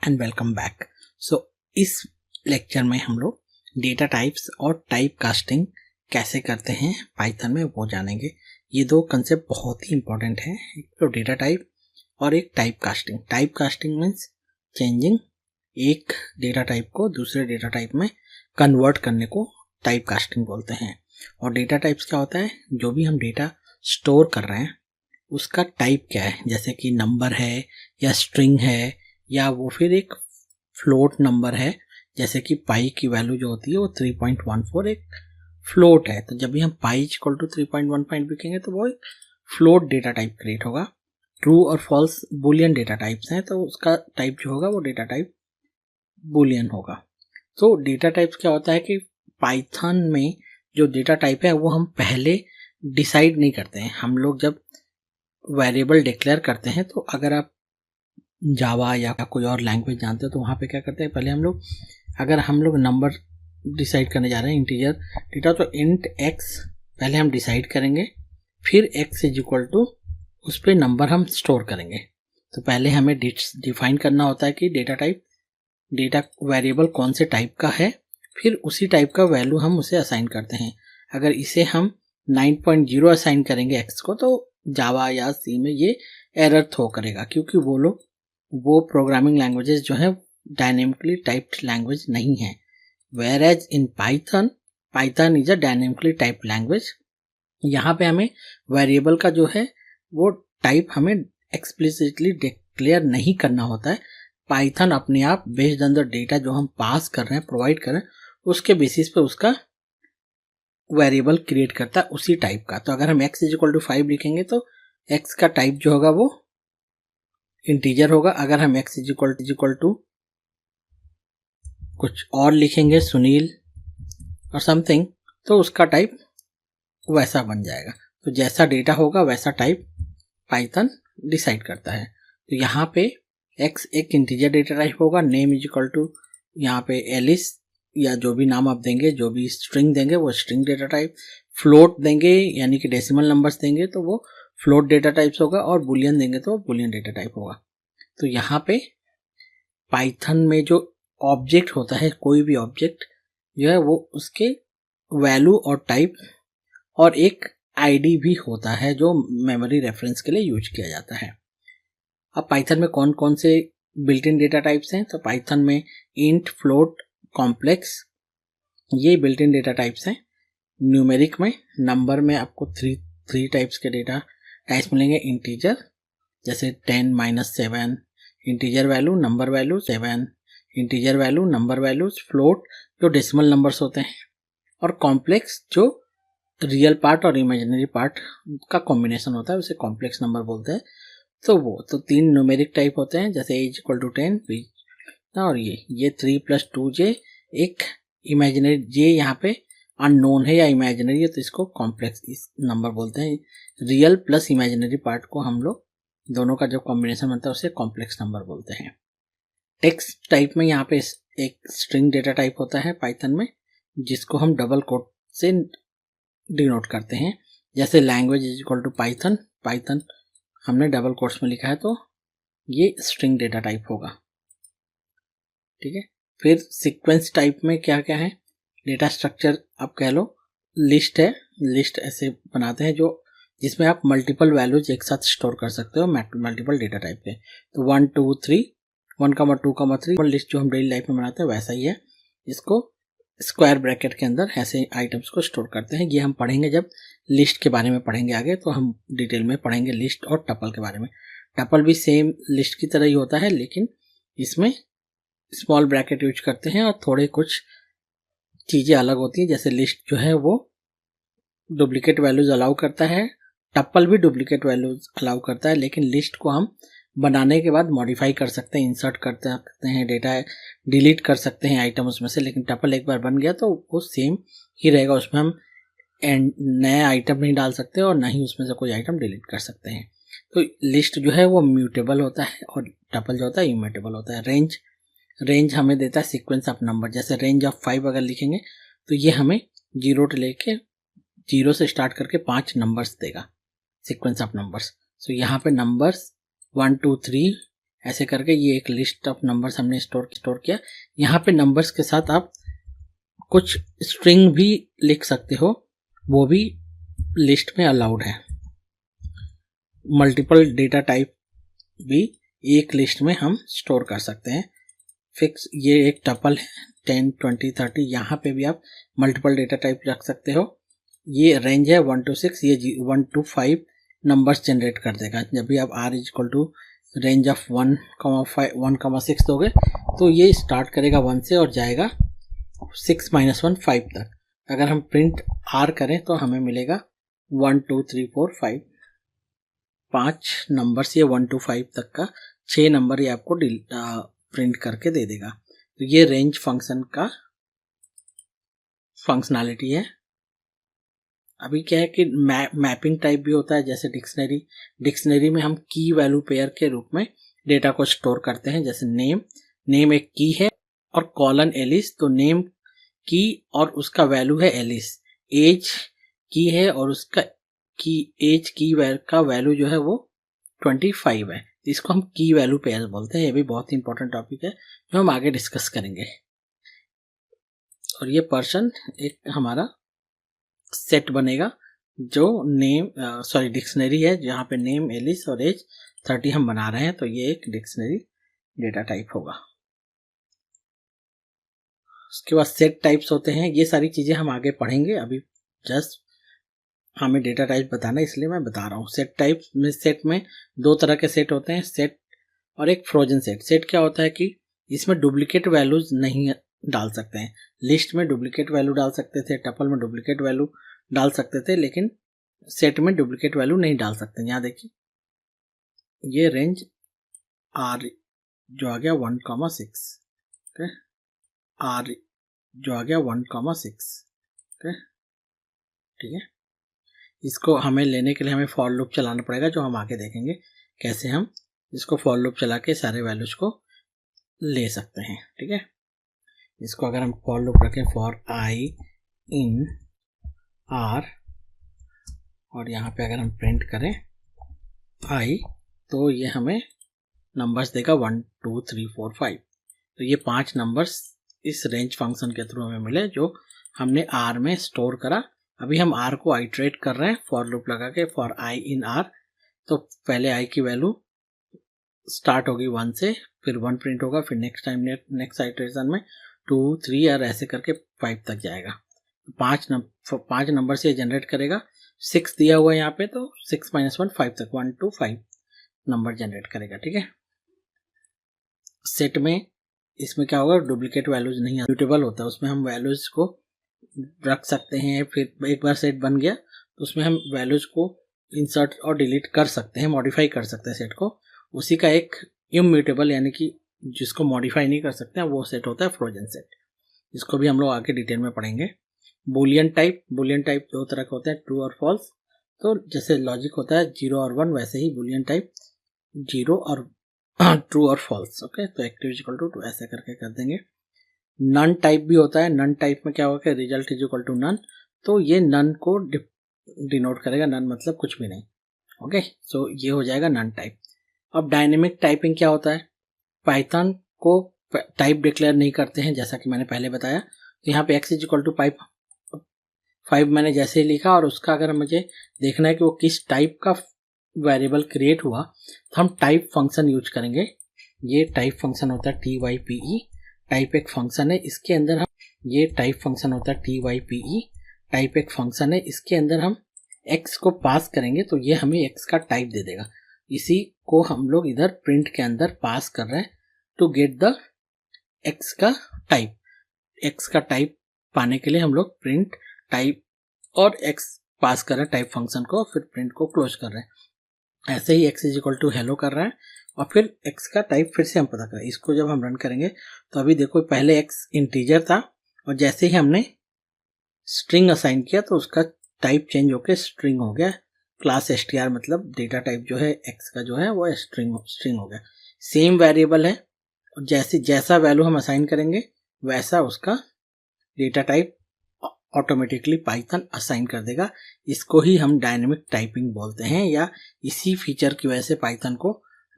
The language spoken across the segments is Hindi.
And welcome back. सो इस लेक्चर में हम लोग डेटा टाइप्स और टाइप कास्टिंग कैसे करते हैं पाइथन में वो जानेंगे। ये दो कंसेप्ट बहुत ही इंपॉर्टेंट है, एक तो डेटा टाइप और एक type casting. Type casting means changing एक डेटा टाइप को दूसरे डेटा टाइप में कन्वर्ट करने को टाइप कास्टिंग बोलते हैं। और डेटा टाइप्स क्या होता है, जो भी हम डेटा स्टोर कर रहे हैं उसका टाइप क्या है, जैसे कि नंबर है या स्ट्रिंग है या वो फिर एक फ्लोट नंबर है। जैसे कि पाई की वैल्यू जो होती है वो 3.14 एक फ्लोट है, तो जब भी हम पाई इक्वल टू 3.15 लिखेंगे तो वो एक फ्लोट डेटा टाइप क्रिएट होगा। ट्रू और फॉल्स बुलियन डेटा टाइप्स हैं, तो उसका टाइप जो होगा वो डेटा टाइप बुलियन होगा। तो डेटा टाइप्स क्या होता है कि पाइथन में जो डेटा टाइप है वो हम पहले डिसाइड नहीं करते हैं। हम लोग जब वेरिएबल डिक्लेयर करते हैं, तो अगर आप जावा या कोई और लैंग्वेज जानते हो तो वहाँ पे क्या करते हैं, पहले अगर हम लोग नंबर डिसाइड करने जा रहे हैं इंटीजर डेटा, तो इंट एक्स पहले हम डिसाइड करेंगे, फिर एक्स इज इक्वल टू उस पर नंबर हम स्टोर करेंगे। तो पहले हमें डिफाइन करना होता है कि डेटा वेरिएबल कौन से टाइप का है, फिर उसी टाइप का वैल्यू हम उसे असाइन करते हैं। अगर इसे हम 9.0 असाइन करेंगे एक्स को, तो जावा या सी में ये एरर थ्रो करेगा, क्योंकि वो प्रोग्रामिंग लैंग्वेजेस जो है डायनेमिकली टाइप्ड लैंग्वेज नहीं है। Where as in Python is a dynamically typed language. यहाँ पे हमें वेरिएबल का जो है वो टाइप हमें एक्सप्लिसिटली डिक्लेयर नहीं करना होता है। पाइथन अपने आप बेस्ड ऑन द डेटा जो हम पास कर रहे हैं, प्रोवाइड कर रहे हैं, उसके बेसिस पे उसका वेरिएबल क्रिएट करता है उसी टाइप का। तो अगर हम x इज इक्वल टू 5 लिखेंगे तो x का टाइप जो होगा वो इंटीजर होगा। अगर हम x इज इक्वल टू कुछ और लिखेंगे, सुनील और समथिंग, तो उसका टाइप वैसा बन जाएगा। तो जैसा डेटा होगा वैसा टाइप पाइथन डिसाइड करता है। तो यहाँ पे x एक इंटीजर डेटा टाइप होगा, नेम इज इक्वल टू यहाँ पे एलिस या जो भी नाम आप देंगे, जो भी स्ट्रिंग देंगे वो स्ट्रिंग डेटा टाइप, फ्लोट देंगे यानी कि डेसिमल नंबर्स देंगे तो वो फ्लोट डेटा टाइप्स होगा, और बुलियन देंगे तो वो बुलियन डेटा टाइप होगा। तो यहाँ पे पाइथन में जो ऑब्जेक्ट होता है, कोई भी ऑब्जेक्ट जो है वो उसके वैल्यू और टाइप और एक आईडी भी होता है जो मेमोरी रेफरेंस के लिए यूज किया जाता है। अब पाइथन में कौन कौन से बिल्ट इन डेटा टाइप्स हैं, तो पाइथन में इंट, फ्लोट, कॉम्प्लेक्स, ये बिल्ट इन डेटा टाइप्स हैं। न्यूमेरिक में, नंबर में आपको थ्री टाइप्स के डेटा टाइप्स मिलेंगे। इंटीजर जैसे 10 - 7, integer value, number value 7, integer value, number values, float जो डेसिमल नंबर्स होते हैं, और कॉम्प्लेक्स जो रियल पार्ट और इमेजिनरी पार्ट का कॉम्बिनेशन होता है, उसे कॉम्प्लेक्स नंबर बोलते हैं। तो 3 न्यूमेरिक टाइप होते हैं, जैसे a इक्वल टू 10, और ये 3 + 2j, एक इमेजिनरी j यहाँ पे अननोन है या इमेजिनरी है तो इसको कॉम्प्लेक्स नंबर बोलते हैं। रियल प्लस इमेजिनरी पार्ट को हम लोग दोनों का जो कॉम्बिनेशन बनता है उसे कॉम्प्लेक्स नंबर बोलते हैं। टेक्स्ट टाइप में यहाँ पे एक स्ट्रिंग डेटा टाइप होता है पाइथन में, जिसको हम डबल कोट से डिनोट करते हैं। जैसे language is equal to Python हमने डबल कोट्स में लिखा है तो ये स्ट्रिंग डेटा टाइप होगा, ठीक है। फिर सीक्वेंस टाइप में क्या क्या है, डेटा स्ट्रक्चर आप कह लो, लिस्ट है। लिस्ट ऐसे बनाते हैं जो जिसमें आप मल्टीपल वैल्यूज एक साथ स्टोर कर सकते हो मल्टीपल डेटा टाइप के। तो 1 2 3 1,2,3 लिस्ट जो हम डेली लाइफ में बनाते हैं वैसा ही है। इसको स्क्वायर ब्रैकेट के अंदर ऐसे आइटम्स को स्टोर करते हैं। ये हम पढ़ेंगे जब लिस्ट के बारे में पढ़ेंगे आगे, तो हम डिटेल में पढ़ेंगे लिस्ट और टपल के बारे में। टपल भी सेम लिस्ट की तरह ही होता है, लेकिन इसमें स्मॉल ब्रैकेट यूज करते हैं और थोड़े कुछ चीज़ें अलग होती हैं। जैसे लिस्ट जो है वो डुप्लीकेट वैल्यूज अलाउ करता है, टपल भी डुप्लीकेट वैल्यूज अलाउ करता है, लेकिन लिस्ट को हम बनाने के बाद मॉडिफाई कर सकते हैं, इंसर्ट कर सकते हैं, डेटा डिलीट कर सकते हैं आइटम उसमें से। लेकिन टपल एक बार बन गया तो वो सेम ही रहेगा, उसमें हम नया आइटम नहीं डाल सकते और ना ही उसमें से कोई आइटम डिलीट कर सकते हैं। तो लिस्ट जो है वो म्यूटेबल होता है और टपल जो होता है इम्यूटेबल होता है। रेंज हमें देता है सीक्वेंस ऑफ नंबर। जैसे रेंज ऑफ 5 अगर लिखेंगे तो ये हमें 0 से स्टार्ट करके 5 नंबर्स देगा, सीक्वेंस ऑफ नंबर्स। सो यहाँ पे नंबर्स 1 2 3 ऐसे करके ये एक लिस्ट ऑफ नंबर्स हमने स्टोर किया। यहाँ पे नंबर्स के साथ आप कुछ स्ट्रिंग भी लिख सकते हो, वो भी लिस्ट में अलाउड है। मल्टीपल डेटा टाइप भी एक लिस्ट में हम स्टोर कर सकते हैं। फिक्स ये एक टपल है 10, 20, 30, यहाँ पे भी आप मल्टीपल डेटा टाइप रख सकते हो। ये रेंज है 1 to 6, ये 1 to 5 नंबर्स जनरेट कर देगा। जब भी आप r equal to range of 1,6 दोगे तो ये स्टार्ट करेगा 1 से और जाएगा 6 - 1 5 तक। अगर हम प्रिंट r करें तो हमें मिलेगा 1 2 3 4 5 5 नंबर्स, ये 1 to 5 तक का 6 नंबर ये आपको प्रिंट करके दे देगा। तो ये रेंज फंक्शन का फंक्शनैलिटी है। अभी क्या है कि मैपिंग टाइप भी होता है, जैसे डिक्शनरी में हम की वैल्यू पेयर के रूप में डेटा को स्टोर करते हैं। जैसे नेम एक की है और कॉलन एलिस, तो नेम की और उसका वैल्यू है एलिस। एज की है और उसका एज की का वैल्यू जो है वो 25 है। इसको हम की वैल्यू पेयर बोलते हैं। ये भी बहुत ही इंपॉर्टेंट टॉपिक है जो हम आगे डिस्कस करेंगे। और ये पर्सन एक हमारा सेट बनेगा जो डिक्शनरी है, जहाँ पे नेम, एलिस और एज 30 हम बना रहे हैं, तो ये एक डिक्शनरी डेटा टाइप होगा। उसके बाद सेट टाइप्स होते हैं। ये सारी चीजें हम आगे पढ़ेंगे, अभी जस्ट हमें डेटा टाइप बताना है इसलिए मैं बता रहा हूँ। सेट में दो तरह के सेट होते हैं, सेट और एक फ्रोजन सेट। सेट क्या होता है कि इसमें डुप्लीकेट वैल्यूज नहीं डाल सकते हैं। लिस्ट में डुप्लीकेट वैल्यू डाल सकते थे, टपल में डुप्लीकेट वैल्यू डाल सकते थे, लेकिन सेट में डुप्लीकेट वैल्यू नहीं डाल सकते। यहाँ देखिए ये रेंज आर जो आ गया 1,6, आर जो आ गया 1,6, ठीक है। इसको हमें लेने के लिए हमें फॉर लूप चलाना पड़ेगा, जो हम आगे देखेंगे कैसे हम इसको फॉर लूप चला के सारे वैल्यूज को ले सकते हैं, ठीक है। इसको अगर हम फॉर लूप रखें, फॉर आई इन आर, और यहाँ पे अगर हम प्रिंट करें आई, तो ये हमें नंबर्स देगा 1 2 3 4 5। तो ये 5 नंबर्स इस रेंज फंक्शन के थ्रू हमें मिले जो हमने आर में स्टोर करा। अभी हम आर को आइट्रेट कर रहे हैं फॉर लूप लगा के, फॉर आई इन आर। तो पहले आई की वैल्यू स्टार्ट होगी 1 से, फिर 1 प्रिंट होगा, फिर नेक्स्ट आइट्रेशन में 2 3 और ऐसे करके 5 तक जाएगा। 5 नंबर से जनरेट करेगा। 6 दिया हुआ है यहाँ पे, तो 6 - 1 5 तक 1 to 5 नंबर जनरेट करेगा, ठीक है। सेट में इसमें क्या होगा, डुप्लीकेट वैल्यूज नहीं, म्यूटेबल होता है, उसमें हम वैल्यूज को रख सकते हैं। फिर एक बार सेट बन गया तो उसमें हम वैल्यूज को इंसर्ट और डिलीट कर सकते हैं, मॉडिफाई कर सकते हैं सेट को। उसी का एक इम्यूटेबल यानी कि जिसको मॉडिफाई नहीं कर सकते हैं वो सेट होता है फ्रोजन सेट। इसको भी हम लोग आगे डिटेल में पढ़ेंगे। बुलियन टाइप 2 तरह के होते हैं, ट्रू और फॉल्स। तो जैसे लॉजिक होता है 0 और 1, वैसे ही बुलियन टाइप 0 और ट्रू और फॉल्स। ओके, तो एक्टिव इक्वल टू ट्रू ऐसे करके कर देंगे। नन टाइप भी होता है। नन टाइप में क्या होगा, result is equal to none, तो ये नन को डिनोट करेगा। नन मतलब कुछ भी नहीं। ओके, सो ये हो जाएगा नन टाइप। अब डायनेमिक टाइपिंग क्या होता है, पाइथन को टाइप डिक्लेयर नहीं करते हैं, जैसा कि मैंने पहले बताया। तो यहाँ पे x इज इक्वल टू 5 मैंने जैसे ही लिखा, और उसका अगर मुझे देखना है कि वो किस टाइप का वेरिएबल क्रिएट हुआ, तो हम टाइप फंक्शन यूज करेंगे। ये टाइप फंक्शन होता है type। टाइप एक फंक्शन है, इसके अंदर हम ये टाइप फंक्शन होता है type। टाइप एक फंक्शन है, इसके अंदर हम x को पास करेंगे तो ये हमें x का टाइप दे देगा। इसी को हम लोग इधर प्रिंट के अंदर पास कर रहे हैं टू गेट द x का टाइप। x का टाइप पाने के लिए हम लोग प्रिंट टाइप और x पास कर रहे हैं टाइप फंक्शन को, फिर प्रिंट को क्लोज कर रहे हैं। ऐसे ही x is equal to hello कर रहे हैं और फिर x का टाइप फिर से हम पता करें। इसको जब हम रन करेंगे तो अभी देखो पहले x इंटीजर था और जैसे ही हमने स्ट्रिंग असाइन किया तो उसका टाइप चेंज होकर स्ट्रिंग हो गया। क्लास str मतलब डेटा टाइप जो है x का जो है वो स्ट्रिंग हो गया। सेम वेरिएबल है और जैसा वैल्यू हम असाइन करेंगे वैसा उसका data type automatically Python assign कर देगा। इसको ही हम डायनेमिक टाइपिंग बोलते हैं, या इसी फीचर की वजह से पाइथन को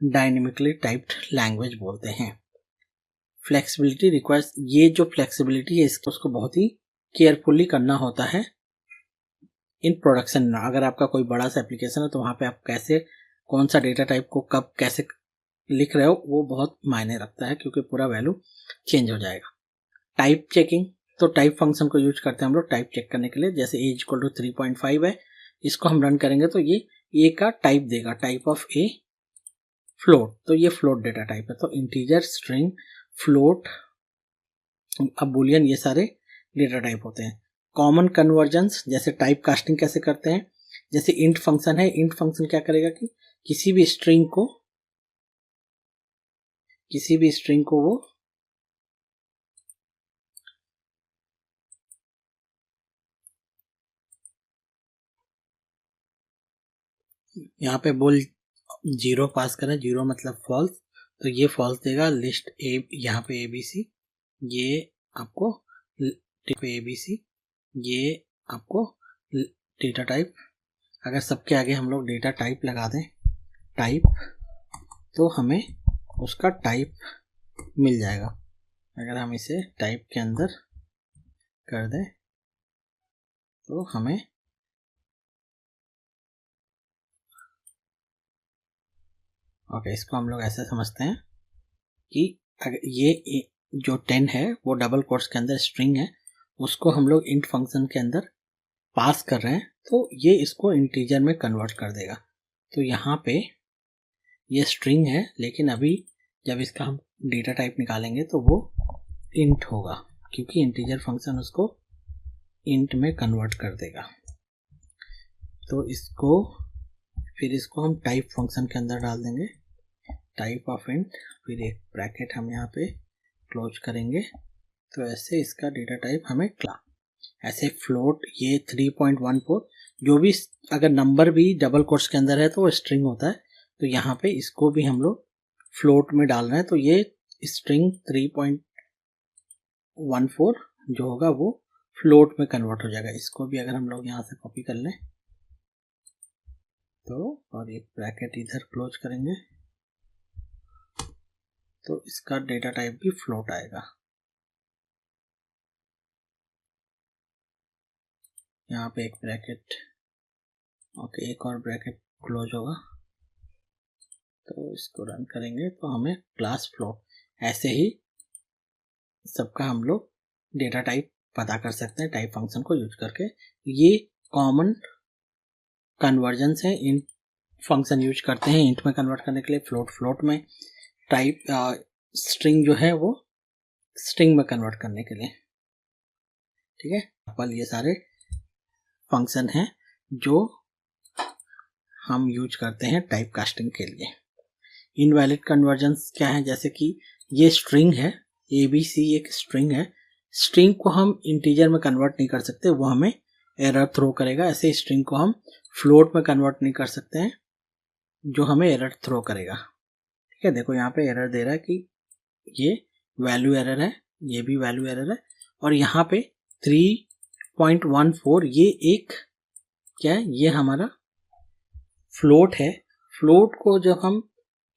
डायनेमिकली टाइप्ड लैंग्वेज बोलते हैं। फ्लेक्सिबिलिटी रिक्वायर्स, ये जो फ्लेक्सिबिलिटी है उसको बहुत ही केयरफुली करना होता है इन प्रोडक्शन। अगर आपका कोई बड़ा सा एप्लीकेशन है तो वहाँ पे आप कैसे कौन सा डेटा टाइप को कब कैसे लिख रहे हो वो बहुत मायने रखता है, क्योंकि पूरा वैल्यू चेंज हो जाएगा। टाइप चेकिंग, तो टाइप फंक्शन को यूज करते हैं हम लोग टाइप चेक करने के लिए। जैसे a इक्वल टू 3.5 है, इसको हम रन करेंगे तो ये a का टाइप देगा, टाइप ऑफ a फ्लोट, तो ये फ्लोट डेटा टाइप है। तो इंटीजर, स्ट्रिंग, फ्लोट, अब बुलियन, ये सारे डेटा टाइप होते हैं। कॉमन कन्वर्जन्स, जैसे टाइप कास्टिंग कैसे करते हैं, जैसे इंट फंक्शन है, इंट फंक्शन क्या करेगा कि किसी भी स्ट्रिंग को वो यहाँ पे बोल 0 पास करें, 0 मतलब फॉल्स, तो ये फॉल्स देगा। लिस्ट ए, यहाँ पे ABC, ये आपको ABC, ये आपको डेटा टाइप। अगर सबके आगे हम लोग डेटा टाइप लगा दें, टाइप, तो हमें उसका टाइप मिल जाएगा। अगर हम इसे टाइप के अंदर कर दें तो हमें इसको हम लोग ऐसे समझते हैं कि अगर ये जो 10 है वो डबल कोट्स के अंदर स्ट्रिंग है, उसको हम लोग इंट फंक्शन के अंदर पास कर रहे हैं, तो ये इसको इंटीजर में कन्वर्ट कर देगा। तो यहाँ पे ये स्ट्रिंग है, लेकिन अभी जब इसका हम डेटा टाइप निकालेंगे तो वो इंट होगा, क्योंकि इंटीजर फंक्शन उसको इंट में कन्वर्ट कर देगा। तो इसको हम टाइप फंक्शन के अंदर डाल देंगे, टाइप ऑफ इंट, फिर एक ब्रैकेट हम यहाँ पे क्लोज करेंगे। तो ऐसे इसका डेटा टाइप हमें ऐसे फ्लोट, ये 3.14, जो भी अगर नंबर भी डबल कोट्स के अंदर है तो वो स्ट्रिंग होता है। तो यहाँ पे इसको भी हम लोग फ्लोट में डाल रहे हैं, तो ये स्ट्रिंग 3.14 जो होगा वो फ्लोट में कन्वर्ट हो जाएगा। इसको भी अगर हम लोग यहाँ से कॉपी कर लें तो, और एक ब्रैकेट इधर क्लोज करेंगे, तो इसका डेटा टाइप भी फ्लोट आएगा। यहाँ पे एक ब्रैकेट, एक और ब्रैकेट क्लोज होगा। तो इसको रन करेंगे तो हमें क्लास फ्लोट, ऐसे ही सबका हम लोग डेटा टाइप पता कर सकते हैं टाइप फंक्शन को यूज करके। ये कॉमन कन्वर्जन है, इंट फंक्शन यूज करते हैं इंट में कन्वर्ट करने के लिए, फ्लोट में, टाइप स्ट्रिंग जो है वो स्ट्रिंग में कन्वर्ट करने के लिए। ठीक है, पर ये सारे फंक्शन हैं जो हम यूज करते हैं टाइप कास्टिंग के लिए। इनवैलिड कन्वर्जन्स क्या है, जैसे कि ये स्ट्रिंग है, ABC एक स्ट्रिंग है, स्ट्रिंग को हम इंटीजर में कन्वर्ट नहीं कर सकते, वो हमें एरर थ्रो करेगा। ऐसे स्ट्रिंग को हम फ्लोट में कन्वर्ट नहीं कर सकते हैं, जो हमें एरर थ्रो करेगा। ठीक है, देखो यहाँ पे एरर दे रहा है कि ये वैल्यू एरर है, ये भी वैल्यू एरर है, और यहाँ पे 3.14 ये एक क्या है, ये हमारा फ्लोट है। फ्लोट को जब हम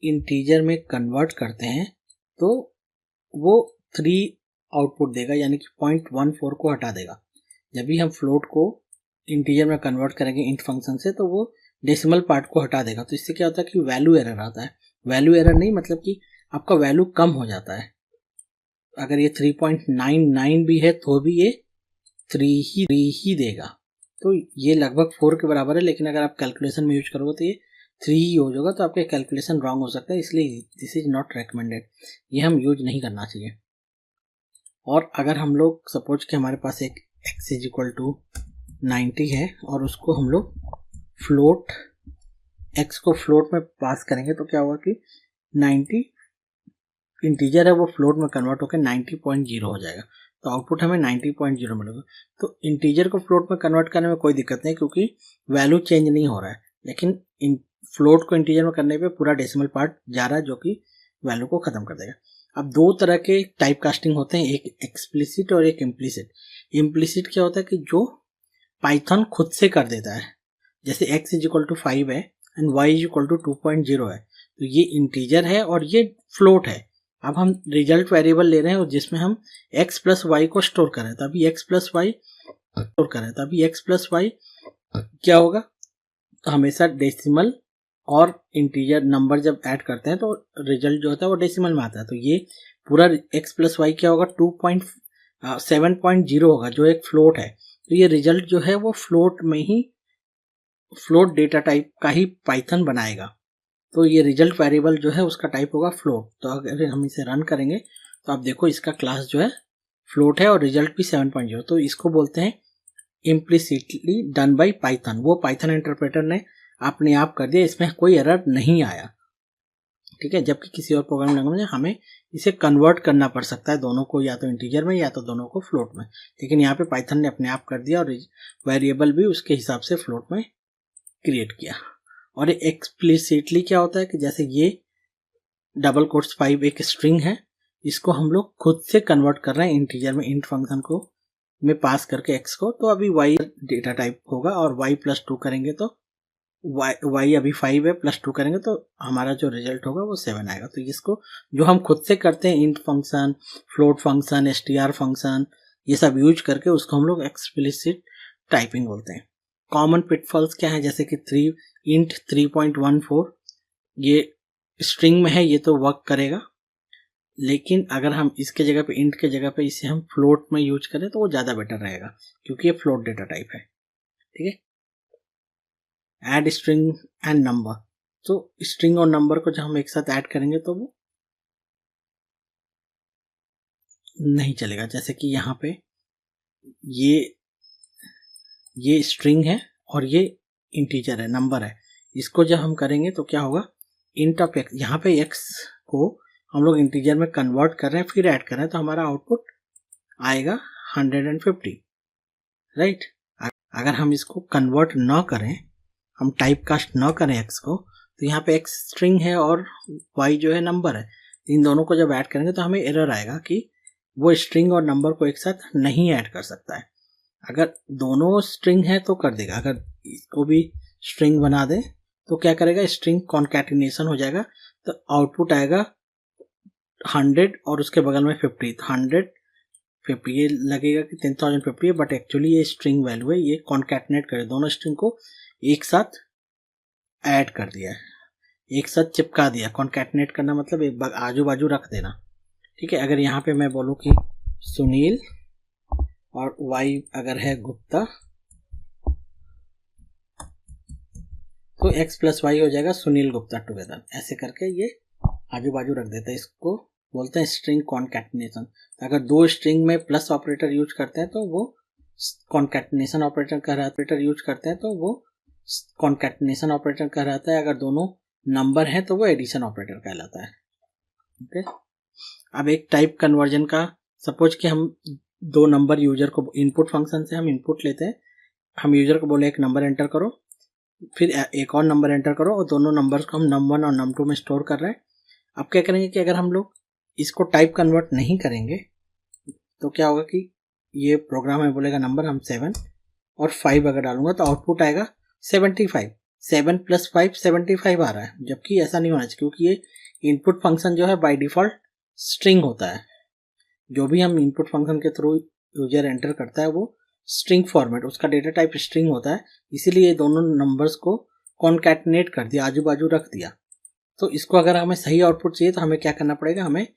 इंटीजर में कन्वर्ट करते हैं तो वो 3 आउटपुट देगा, यानी कि 0.14 को हटा देगा। जब भी हम फ्लोट को इंटीजर में कन्वर्ट करेंगे इंट फंक्शन से तो वो डेसिमल पार्ट को हटा देगा। तो इससे क्या होता है कि वैल्यू एरर आता है। वैल्यू एरर नहीं मतलब कि आपका वैल्यू कम हो जाता है। अगर ये 3.99 भी है तो भी ये 3 ही देगा, तो ये लगभग 4 के बराबर है। लेकिन अगर आप कैलकुलेशन में यूज करोगे तो ये 3 ही हो जाएगा, तो आपके कैलकुलेशन रॉन्ग हो सकता है, इसलिए दिस इज नॉट रिकमेंडेड, ये हम यूज नहीं करना चाहिए। और अगर हम लोग सपोज कि हमारे पास एक x इज इक्वल टू 90 है और उसको हम लोग फ्लोट, x को फ्लोट में पास करेंगे तो क्या होगा कि 90 इंटीजर है वो फ्लोट में कन्वर्ट होकर 90.0 हो जाएगा, तो आउटपुट हमें 90.0 मिलेगा। तो इंटीजर को फ्लोट में कन्वर्ट करने में कोई दिक्कत नहीं, क्योंकि वैल्यू चेंज नहीं हो रहा है, लेकिन फ्लोट को इंटीजर में करने पे पूरा डेसिमल पार्ट जा रहा है, जो कि वैल्यू को खत्म कर देगा। अब दो तरह के टाइप कास्टिंग होते हैं, एक एक्सप्लिसिट और एक इम्प्लिसिट। इम्प्लिसिट क्या होता है कि जो पाइथन खुद से कर देता है, जैसे x इज इक्वल टू 5 है and y is equal to 2.0 है, तो ये इंटीजर है और ये फ्लोट है। अब हम रिजल्ट वेरिएबल ले रहे हैं और जिसमें हम x प्लस वाई को स्टोर करें, तो अभी x प्लस वाई स्टोर करें, तो अभी x प्लस वाई क्या होगा, तो हमेशा डेसिमल और इंटीजर नंबर जब ऐड करते हैं तो रिजल्ट जो होता है वो डेसिमल में आता है। तो ये पूरा x प्लस वाई क्या होगा, 7.0 होगा, जो एक फ्लोट है। तो ये रिजल्ट जो है वो फ्लोट में ही, फ्लोट डेटा टाइप का ही पाइथन बनाएगा। तो ये रिजल्ट वेरिएबल जो है उसका टाइप होगा फ्लोट। तो अगर हम इसे रन करेंगे तो आप देखो इसका क्लास जो है फ्लोट है और रिजल्ट भी 7.0। तो इसको बोलते हैं इम्प्लिसिटली डन बाय पाइथन। वो पाइथन इंटरप्रेटर ने अपने आप कर दिया, इसमें कोई एरर नहीं आया, ठीक है। जबकि किसी और प्रोग्रामिंग लैंग्वेज में हमें इसे कन्वर्ट करना पड़ सकता है, दोनों को, या तो इंटीजर में या तो दोनों को फ्लोट में। लेकिन यहाँ पे पाइथन ने अपने आप कर दिया और वेरिएबल भी उसके हिसाब से फ्लोट में क्रिएट किया। और एक्सप्लिसिटली क्या होता है कि जैसे ये डबल कोट्स 5 एक स्ट्रिंग है, इसको हम लोग खुद से कन्वर्ट कर रहे हैं इंटीजर में, इंट फंक्शन को में पास करके x को। तो अभी y डेटा टाइप होगा और y प्लस 2 करेंगे तो y अभी 5 है, प्लस 2 करेंगे तो हमारा जो रिजल्ट होगा वो 7 आएगा। तो इसको जो हम खुद से करते हैं, int function, float function, str function, ये सब यूज करके उसको हम लोग एक्सप्लिसिट टाइपिंग बोलते हैं। कॉमन पिटफॉल्स क्या है, जैसे कि इंट 3.14 ये स्ट्रिंग में है, ये तो वर्क करेगा, लेकिन अगर हम इसके जगह पे, इंट के जगह पे इसे हम फ्लोट में यूज करें तो वो ज़्यादा बेटर रहेगा, क्योंकि ये फ्लोट डेटा टाइप है, ठीक है। ऐड स्ट्रिंग एंड नंबर, तो स्ट्रिंग और नंबर को जब हम एक साथ ऐड करेंगे तो वो नहीं चलेगा। जैसे कि यहाँ पे ये स्ट्रिंग है और ये इंटीजर है, नंबर है, इसको जब हम करेंगे तो क्या होगा, इंट ऑफ एक्स, यहाँ पे एक्स को हम लोग इंटीजर में कन्वर्ट कर रहे हैं फिर ऐड कर रहे हैं, तो हमारा आउटपुट आएगा 150, राइट। अगर हम इसको कन्वर्ट ना करें, हम टाइप कास्ट ना करें एक्स को, तो यहाँ पे एक्स स्ट्रिंग है और वाई जो है नंबर है, इन दोनों को जब ऐड करेंगे तो हमें एरर आएगा कि वो स्ट्रिंग और नंबर को एक साथ नहीं ऐड कर सकता है। अगर दोनों स्ट्रिंग है तो कर देगा, अगर इसको भी स्ट्रिंग बना दे तो क्या करेगा, स्ट्रिंग कॉन्कैटिनेशन हो जाएगा, तो आउटपुट आएगा 100 और उसके बगल में 50, 150, ये लगेगा कि 10,050 है, बट एक्चुअली ये स्ट्रिंग वैल्यू है, ये कॉन्कैटिनेट करे, दोनों स्ट्रिंग को एक साथ ऐड कर दिया है, एक साथ चिपका दिया। कॉन्कैटिनेट करना मतलब एक आजू बाजू रख देना, ठीक है। अगर यहाँ पे मैं बोलूँ कि सुनील और y अगर है गुप्ता, तो x प्लस वाई हो जाएगा सुनील गुप्ता टुगेदर, ऐसे करके ये आजू बाजू रख देता है। इसको बोलते हैं स्ट्रिंग कॉन्कैटिनेशन। अगर दो स्ट्रिंग में प्लस ऑपरेटर यूज करते हैं तो वो कॉन्कैटिनेशन ऑपरेटर कहलाता है। अगर दोनों नंबर हैं तो वो एडिशन ऑपरेटर कहलाता है, ओके। अब एक टाइप कन्वर्जन का, सपोज कि हम दो नंबर यूजर को, इनपुट फंक्शन से हम इनपुट लेते हैं, हम यूजर को बोले एक नंबर एंटर करो, फिर एक और नंबर एंटर करो, और दोनों नंबर्स को हम num1 और num2 में स्टोर कर रहे हैं। अब क्या करेंगे कि अगर हम लोग इसको टाइप कन्वर्ट नहीं करेंगे तो क्या होगा कि ये प्रोग्राम में बोलेगा नंबर, हम 7 और 5 अगर डालूंगा तो आउटपुट आएगा 75। 7 प्लस 5 75 आ रहा है, जबकि ऐसा नहीं होना चाहिए, क्योंकि ये इनपुट फंक्शन जो है बाय डिफॉल्ट स्ट्रिंग होता है। जो भी हम इनपुट फंक्शन के थ्रू यूजर एंटर करता है वो स्ट्रिंग फॉर्मेट, उसका डेटा टाइप स्ट्रिंग होता है, इसीलिए दोनों नंबर्स को कॉन्कैटिनेट कर दिया, आजू बाजू रख दिया। तो इसको अगर हमें सही आउटपुट चाहिए तो हमें क्या करना पड़ेगा, हमें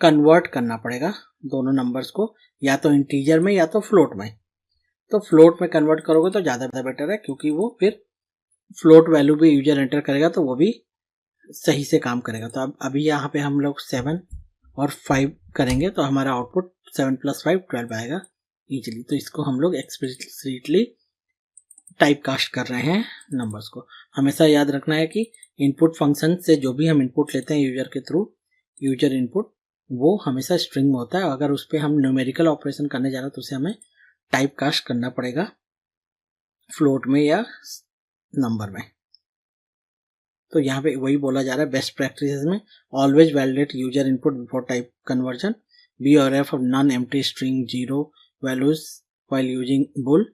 कन्वर्ट करना पड़ेगा दोनों नंबर्स को, या तो इंटीजर में या तो फ्लोट में। तो फ्लोट में कन्वर्ट करोगे तो ज़्यादा बेटर है, क्योंकि वो फिर फ्लोट वैल्यू भी यूजर एंटर करेगा तो वो भी सही से काम करेगा। तो अब अभी यहाँ पे हम लोग 7 और 5 करेंगे तो हमारा आउटपुट 7 प्लस 5 12 आएगा इजीली। तो इसको हम लोग एक्सप्लिसिटली टाइप कास्ट कर रहे हैं नंबर्स को। हमेशा याद रखना है कि इनपुट फंक्शन से जो भी हम इनपुट लेते हैं यूजर के थ्रू, यूजर इनपुट, वो हमेशा स्ट्रिंग में होता है। अगर उस पर हम न्यूमेरिकल ऑपरेशन करने जा रहे हैं तो उसे हमें टाइप कास्ट करना पड़ेगा फ्लोट में या नंबर में। तो यहाँ पे वही बोला जा रहा है बेस्ट प्रैक्टिसेस में, always validate user input before type conversion, be aware of non empty string zero values while using bool,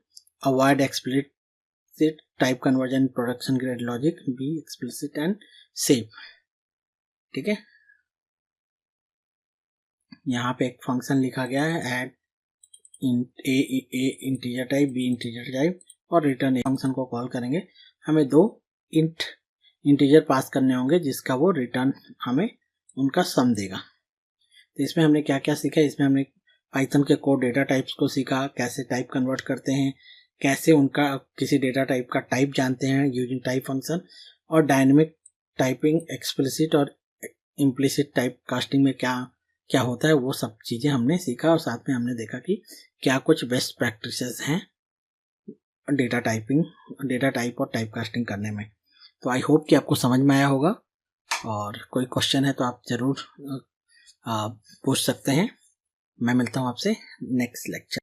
avoid explicit type conversion production grade logic, be explicit and safe. ठीक है, यहाँ पे एक फंक्शन लिखा गया है add a integer type, b integer type और रिटर्न। फंक्शन को कॉल करेंगे, हमें 2 इंटीजर पास करने होंगे जिसका वो रिटर्न हमें उनका सम देगा। तो इसमें हमने क्या क्या सीखा, इसमें हमने पाइथन के कोड डेटा टाइप्स को सीखा, कैसे टाइप कन्वर्ट करते हैं, कैसे उनका किसी डेटा टाइप का टाइप जानते हैं यूजिंग टाइप फंक्शन, और डायनेमिक टाइपिंग, एक्सप्लिसिट और इम्प्लिसिट टाइप कास्टिंग में क्या क्या होता है, वो सब चीज़ें हमने सीखा। और साथ में हमने देखा कि क्या कुछ बेस्ट प्रैक्टिसेस हैं डेटा टाइप और टाइप कास्टिंग करने में। तो आई होप कि आपको समझ में आया होगा, और कोई क्वेश्चन है तो आप ज़रूर पूछ सकते हैं। मैं मिलता हूँ आपसे नेक्स्ट लेक्चर।